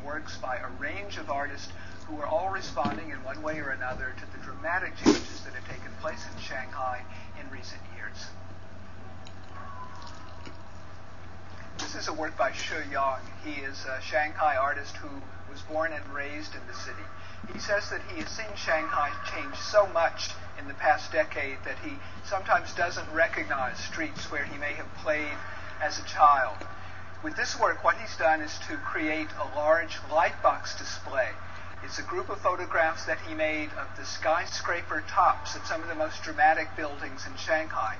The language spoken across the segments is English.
works by a range of artists who are all responding in one way or another to the dramatic changes that have taken place in Shanghai in recent years. This is a work by Shi Yang. He is a Shanghai artist who was born and raised in the city. He says that he has seen Shanghai change so much in the past decade that he sometimes doesn't recognize streets where he may have played as a child. With this work, what he's done is to create a large lightbox display. It's a group of photographs that he made of the skyscraper tops of some of the most dramatic buildings in Shanghai.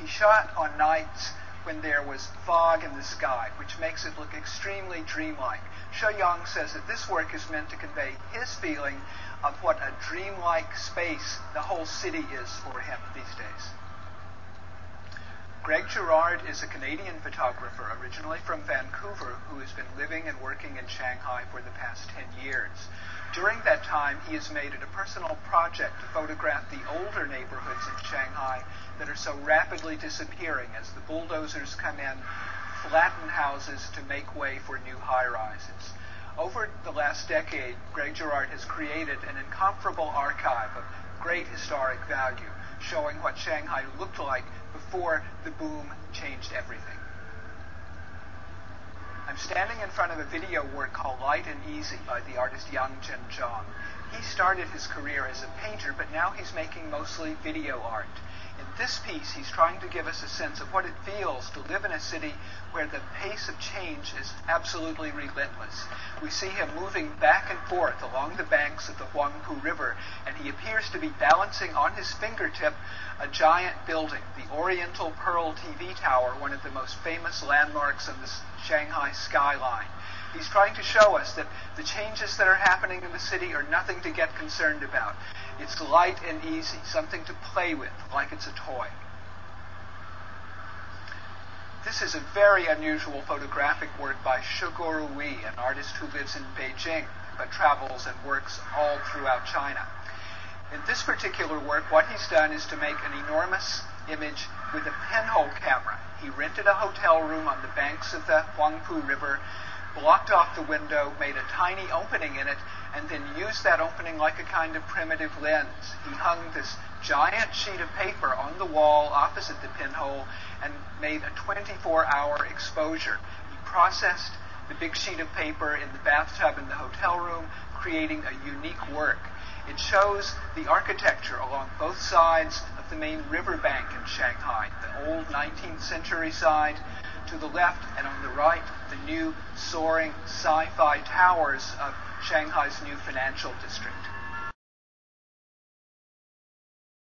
He shot on nights when there was fog in the sky, which makes it look extremely dreamlike. Shi Yang says that this work is meant to convey his feeling of what a dreamlike space the whole city is for him these days. Greg Girard is a Canadian photographer originally from Vancouver who has been living and working in Shanghai for the past 10 years. During that time, he has made it a personal project to photograph the older neighborhoods in Shanghai that are so rapidly disappearing as the bulldozers come in, flatten houses to make way for new high-rises. Over the last decade, Greg Girard has created an incomparable archive of great historic value, showing what Shanghai looked like before the boom changed everything. I'm standing in front of a video work called Light and Easy by the artist Yang Zhenzhong. He started his career as a painter, but now he's making mostly video art. In this piece, he's trying to give us a sense of what it feels to live in a city where the pace of change is absolutely relentless. We see him moving back and forth along the banks of the Huangpu River, and he appears to be balancing on his fingertip a giant building, the Oriental Pearl TV Tower, one of the most famous landmarks on the Shanghai skyline. He's trying to show us that the changes that are happening in the city are nothing to get concerned about. It's light and easy, something to play with, like it's a toy. This is a very unusual photographic work by Shigoro Wei, an artist who lives in Beijing but travels and works all throughout China. In this particular work, what he's done is to make an enormous image with a pinhole camera. He rented a hotel room on the banks of the Huangpu River, blocked off the window, made a tiny opening in it, and then used that opening like a kind of primitive lens. He hung this giant sheet of paper on the wall opposite the pinhole and made a 24-hour exposure. He processed the big sheet of paper in the bathtub in the hotel room, creating a unique work. It shows the architecture along both sides of the main riverbank in Shanghai, the old 19th century side to the left, and on the right, the new soaring sci-fi towers of Shanghai's new financial district.